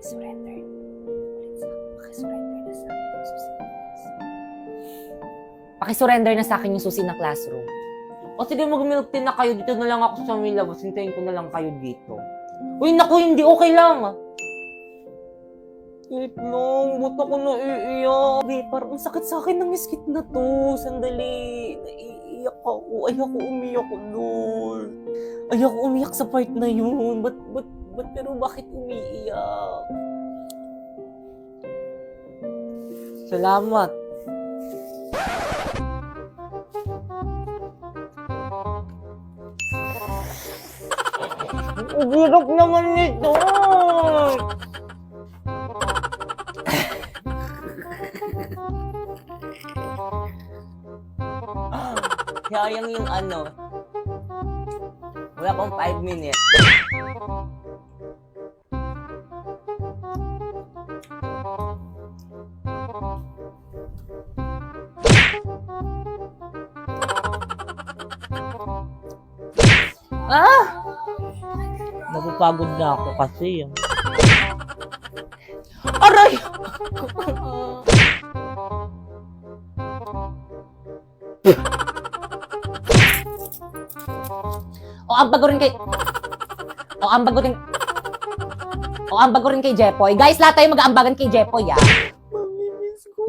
Pakisurrender. Pakisurrender na sa akin yung susi ng classroom. Pakisurrender na sa akin yung susi ng classroom. O sige, mag-milk tea na kayo. Dito na lang ako sa may labas. Hintayin ko na lang kayo dito. Uy, naku, hindi. Okay lang. Wait lang. Ba't ako naiiyak? Wait, parang ang sakit sa akin ng skit na to. Sandali. Naiiyak ako. Ayoko umiyak ko, Lord. Ayoko umiyak sa part na yun. Pero bakit umiiyak? Salamat. Ang hirap naman nito! Sayang yung ano. Wala pang 5 minutes. Napapagod na ako kasi. Aray! O ambag ko rin kay Jepoy. Guys, lahat tayo mag-aambagan kay Jepoy, ah. Mamimiss ko.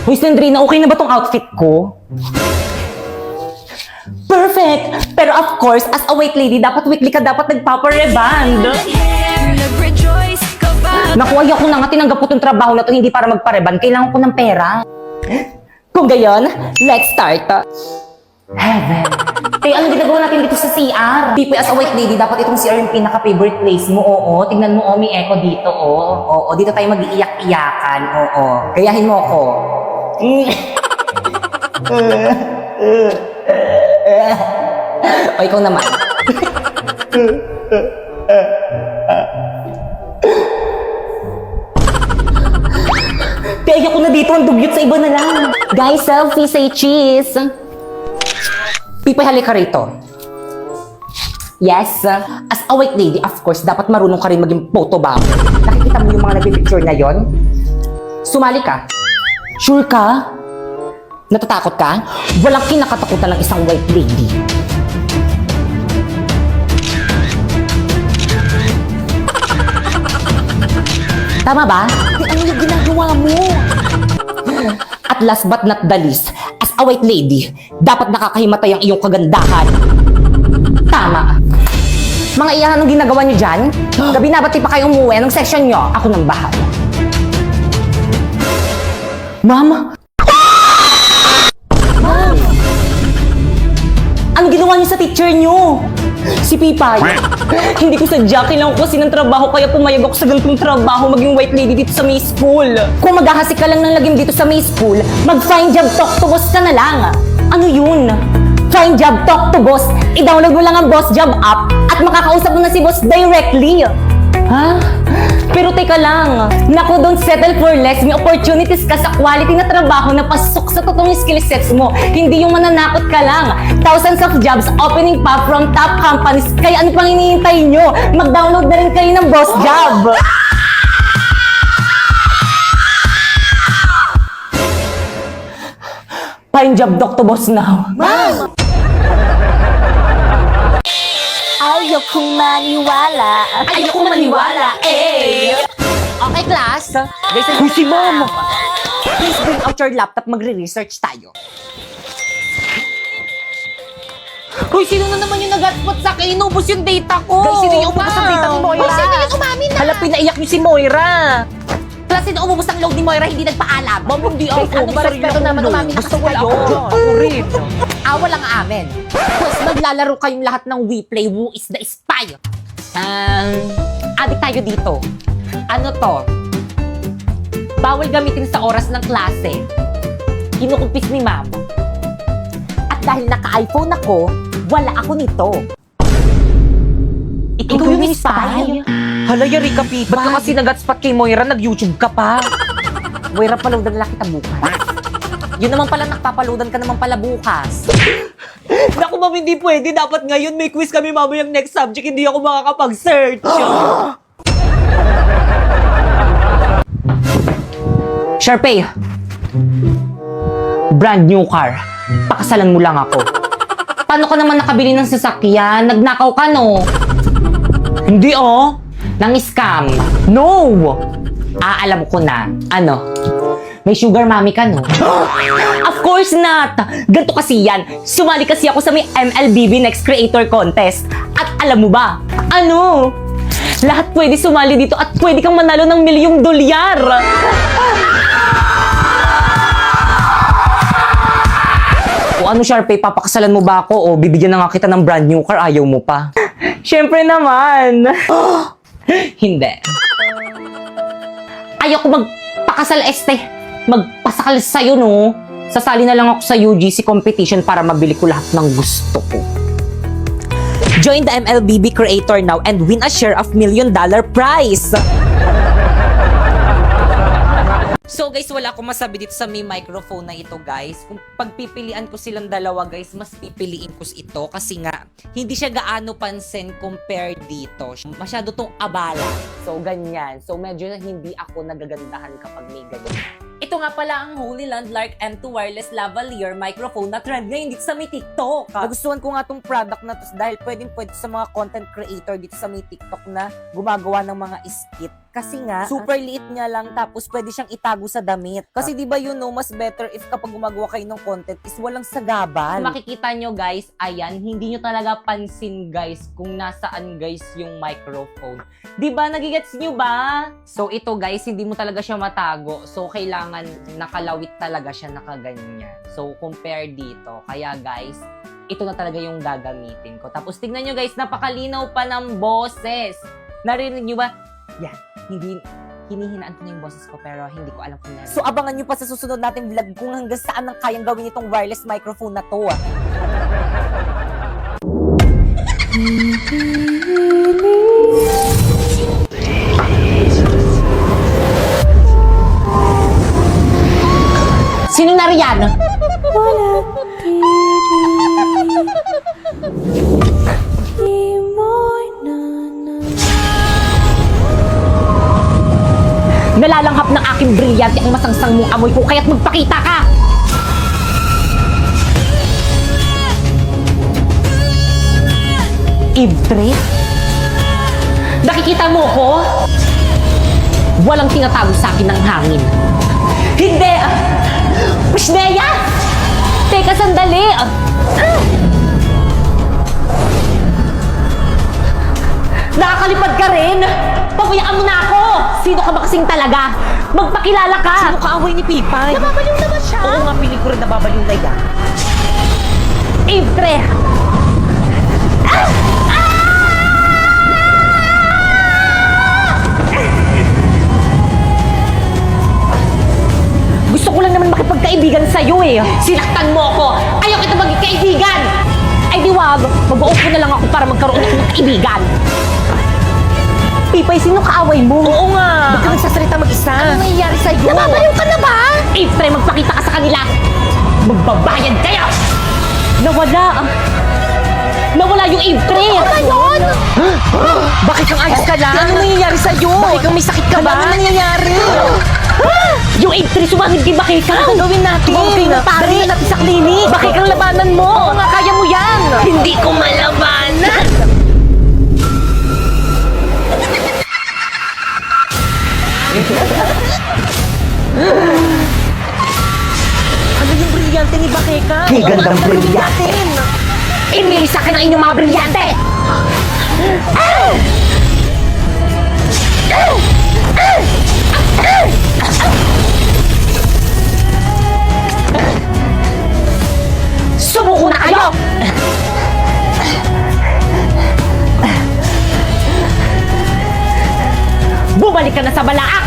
Hoy, Sandrina, okay na ba tong outfit ko? Perfect! Pero of course, as a white lady, dapat weekly ka dapat nagpapareband. Naku, ayaw ko na nga tinanggap ko tong trabaho na to hindi para magpareband. Kailangan ko ng pera. Kung gayon, let's start. Heaven. Kaya anong ginagawa natin dito sa CR? Tipo, as a white lady, dapat itong CR yung pinaka-favorite place mo. Oo, tignan mo, may echo dito, oo. Oo, dito tayo mag-iiyak-iyakan. Oo, gayahin mo ako. O, ikaw naman. Kaya ako na dito, ang dugyot sa iba na lang. Guys, selfie, say cheese. Pipay, halika rito. Yes, as a white lady, of course, dapat marunong ka rin maging photo bomb. Nakikita mo yung mga nag-picture na yon? Sumali ka. Sure ka? Natatakot ka? Walang kinakatakutan ng isang white lady. Tama ba? Ano yung ginagawa mo? At last but not the least, as a white lady, dapat nakakahimatay ang iyong kagandahan. Tama. Mga iyahan, anong ginagawa niyo dyan? Gabi na, ba't di pa kayo umuwi? Anong section niyo? Ako nang bahala. Ma'am? Ma'am! Anong ginawa niyo sa teacher niyo? Si Pipay. Hindi ko sadya, kailangan ko kasi ng trabaho kaya pumayag ako sa ganitong trabaho maging white lady dito sa May School. Kung maghahasik ka lang ng lagim dito sa May School, mag-find job talk to boss ka na lang. Ano yun? Find job talk to boss. I-download mo lang ang Boss Job app at makakausap mo na si boss directly. Ha? Pero teka lang. Naku, don't settle for less. May opportunities ka sa quality na trabaho na pasok sa totoong skill sets mo. Hindi yung mananakot ka lang. Thousands of jobs opening pa from top companies. Kaya ano pang hinihintay nyo? Mag-download na rin kayo ng Boss Job. Find job doc to boss now. Ma'am! Ayokong maniwala. Ayoko maniwala, eh! Okay, class. Guys, Uy, si ma'am! Please bring out your laptop, magre-research tayo. Uy, sino na naman yung nag-hotspot sa akin? Inubos yung data ko! Guys, sino yung umubos ang data ni Moira? Uy, sino yung umamin na? Hala, pinaiyak niyo si Moira! Plus, sino umubos ang load ni Moira, hindi nagpaalam? Ma'am, hindi ako. Guys, ano ba, respeto naman, umamin na Basta kasi wala kayo. ako dyan. Ako rin. Walang amin. Tapos maglalaro kayong lahat ng We Play Who is the Spy. Adik tayo dito. Ano to? Bawal gamitin sa oras ng klase. Kinukumpis ni ma'am. At dahil naka-iPhone ako, wala ako nito. Ikaw yung spy? Hala, yari ka, Pipa. Ba't ka kasi nag-hotspot kay Moira? Nag-YouTube ka pa. Moira, paloadan lang kita bukas. Yun naman pala, nakapapaloadan ka naman pala bukas. Naku, ma'am, hindi pwede. Dapat ngayon may quiz kami mamayang next subject. Hindi ako makakapag-search. Sharpay, brand new car. Pakasalan mo lang ako. Paano ka naman nakabili ng sasakyan? Nagnakaw ka, no? Hindi, oh. Nang scam. No! Alam ko na. Ano? May sugar mommy ka, no? Of course not! Ganto kasi yan. Sumali kasi ako sa may MLBB Next Creator Contest. At alam mo ba? Ano? Lahat pwede sumali dito at pwede kang manalo ng $1,000,000. O ano, Sharpay, papakasalan mo ba ako o bibigyan na nga kita ng brand new car, ayaw mo pa? Siyempre naman. Hindi. Ayoko magpakasal, magpasakal sa'yo, no? Sasali na lang ako sa UGC competition para mabili ko lahat ng gusto ko. Join the MLBB Creator now and win a share of $1,000,000 prize! So guys, wala akong masabi dito sa may microphone na ito, guys. Kung pagpipilian ko silang dalawa, guys, mas pipiliin ko ito kasi nga hindi siya gaano pansin compare dito. Masyado tong abala. So ganyan. So medyo hindi ako nagagandahan kapag may ganyan. Ito nga pala ang Holy Landmark M2 Wireless Lavalier microphone na trend ngayon dito sa may TikTok. Nagustuhan ko nga tong product na to dahil pwede sa mga content creator dito sa may TikTok na gumagawa ng mga skit. Kasi nga, super liit niya lang tapos pwede siyang itago sa damit. Kasi di ba mas better if kapag gumagawa kayo ng content is walang sagabal. Makikita nyo guys, ayan, hindi nyo talaga pansin guys kung nasaan guys yung microphone. Di ba, nagigets nyo ba? So ito guys, hindi mo talaga siya matago. So kailangan nakalawit talaga siya nakaganyan. So compare dito. Kaya guys, ito na talaga yung gagamitin ko. Tapos tignan nyo guys, napakalinaw pa ng boses. Narinig nyo ba? Yan. Hindi, hinihinaan ko na yung boses ko pero hindi ko alam kung narin. So abangan nyo pa sa susunod natin vlog kung hanggang saan ang kayang gawin itong wireless microphone na to. Sino na riyan? Nalalanghap ng aking brilyante ang masangsang mong amoy ko, kaya't magpakita ka! Ibtre? Nakikita mo ko? Walang tinatago sa akin ng hangin. Hindi! Wisneya! Teka, sandali! Nakakalipad ka rin! Pabayaan mo na ako! Sino ka ba kasing talaga? Magpakilala ka! Sino kaaway ni Pipay? Nababaliw naman siya! Oo nga, piling ko rin nababaliw na yan. Ibtre! Gusto ko lang naman makipagkaibigan sa'yo eh. Sinaktan mo ako. Ayaw kita maging kaibigan. Ay di wag. Mag-uupo na lang ako para magkaroon ako ng kaibigan. Pipay, sino kaaway mo? Oo nga. Ba't ka nagsasalita mag-isa? Ano nangyayari sa'yo? Nababaliw ka na ba? Ifre, magpakita ka sa kanila. Magbabayad kayo! Nawala. Nawala yung Ifre. Ano ba yun? Bakit kang ayos ka lang? Ano nangyayari sa'yo? Bakit kang may sakit ka ba? Ano nangyayari? Yung Ifre, sumahid kay Bakit Ano gawin natin? Okay na, Pare, dali na natin sa klinik. Bakit kang labanan mo? Oo nga, kaya mo yan. Hindi ko malabanan! Ano yung brilyante ni Bakeka? Ang gandang brilyante. Imili sa akin ang inyong mga brilyante! Sumuko na kayo! Bumalik ka na sa balaak!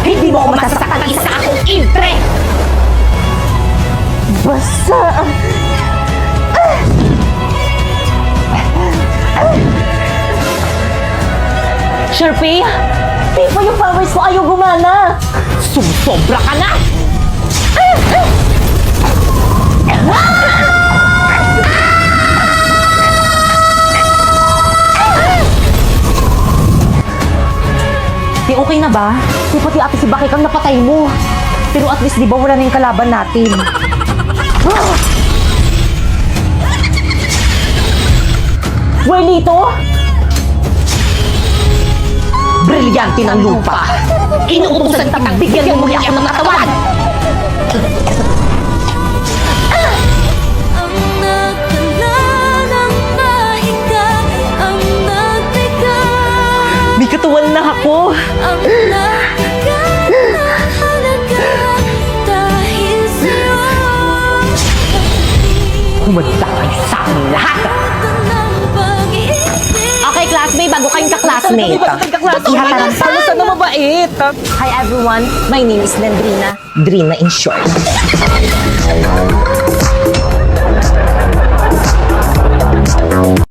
Hindi mo ako masasaktan isa akong intre! Basta... Sharpie, di pa yung powers ko ayaw gumana. Sumusobra ka na! Di okay na ba? Di pati ate si Bakit kang napatay mo. Pero at least di ba wala na yung kalaban natin? Buelito? Brilyante ng lupa! Inuutusan kitang bigyan mo muli ako ng katawan! Ang nagdala ng pahinga, ang nagbigay, May katawan na ako. ang nagbigat na halaga dahil sa'yo. Kumanda kayo sa aking lahat! Ng pag-ibig, Okay, classmate, bago kayong ka-classmate. Ihatarang Paano sa na mabait? Hi everyone, my name is Nandrina. Drina in short.